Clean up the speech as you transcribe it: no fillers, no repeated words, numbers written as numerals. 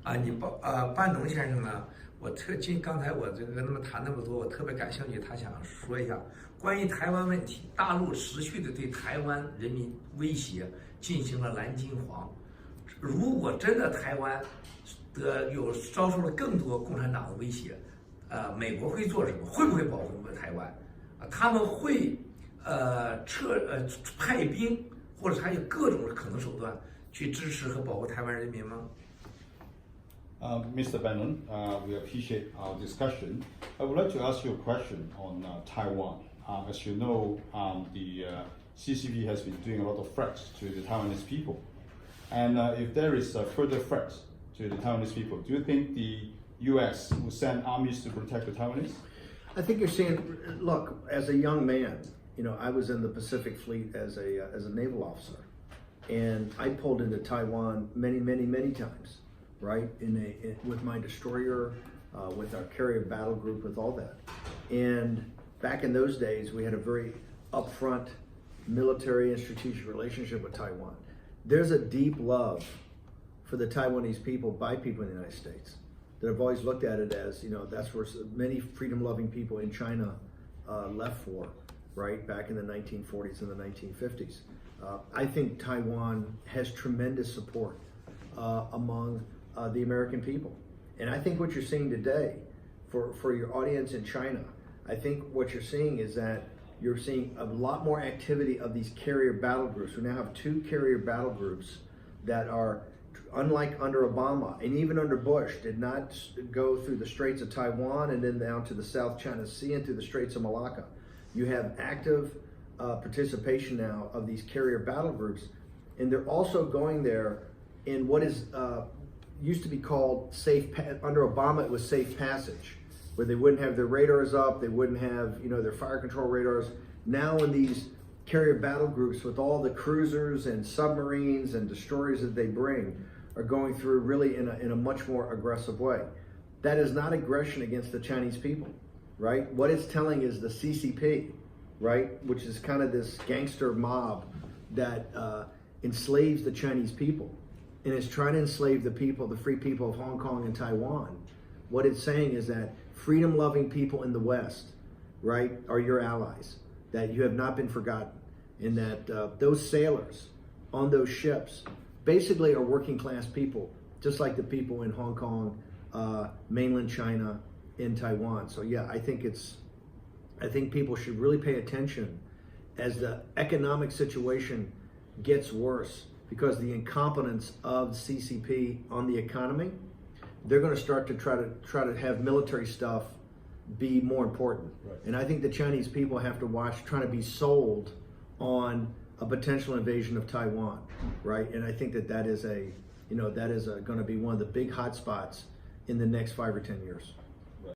班农先生呢，刚才我跟他们谈那么多，我特别感兴趣，他想说一下关于台湾问题，大陆持续的对台湾人民威胁进行了蓝金黄。如果真的台湾遭受了更多共产党的威胁，美国会做什么？会不会保护台湾？他们会派兵，或者采取各种可能手段去支持和保护台湾人民吗？Mr. Bannon, we appreciate our discussion. I would like to ask you a question on Taiwan. As you know, the CCP has been doing a lot of threats to the Taiwanese people. And if there is a further threat to the Taiwanese people, do you think the U.S. will send armies to protect the Taiwanese? I think you're seeing, look, as a young man, I was in the Pacific Fleet as a naval officer. And I pulled into Taiwan many times, right? With my destroyer, with our carrier battle group, with all that. And back in those days, we had a very upfront military and strategic relationship with Taiwan. There's a deep love for the Taiwanese people by people in the United States that have always looked at it as, that's where many freedom-loving people in China left for, right, back in the 1940s and the 1950s. I think Taiwan has tremendous support among the American people. And I think what you're seeing today, for your audience in China, I think what you're seeing is that you're seeing a lot more activity of these carrier battle groups. We now have 2 carrier battle groups that are, unlike under Obama and even under Bush, did not go through the Straits of Taiwan and then down to the South China Sea and through the Straits of Malacca. You have active participation now of these carrier battle groups, and they're also going there in what is used to be called under Obama it was safe passage, where they wouldn't have their radars up, they wouldn't have their fire control radars. Now in these carrier battle groups, with all the cruisers and submarines and destroyers that they bring, are going through really in a much more aggressive way. That is not aggression against the Chinese people, right? What it's telling is the CCP, right, which is kind of this gangster mob that enslaves the Chinese people and is trying to enslave the people, the free people of Hong Kong and Taiwan. What it's saying is that freedom-loving people in the West, right, are your allies, that you have not been forgotten, and that those sailors on those ships basically are working-class people, just like the people in Hong Kong, mainland China, in Taiwan. So yeah, I think people should really pay attention as the economic situation gets worse, because the incompetence of CCP on the economy, they're going to start to try to have military stuff be more important. Right. And I think the Chinese people have to watch trying to be sold on a potential invasion of Taiwan, right? And I think that is going to be one of the big hot spots in the next 5 or 10 years.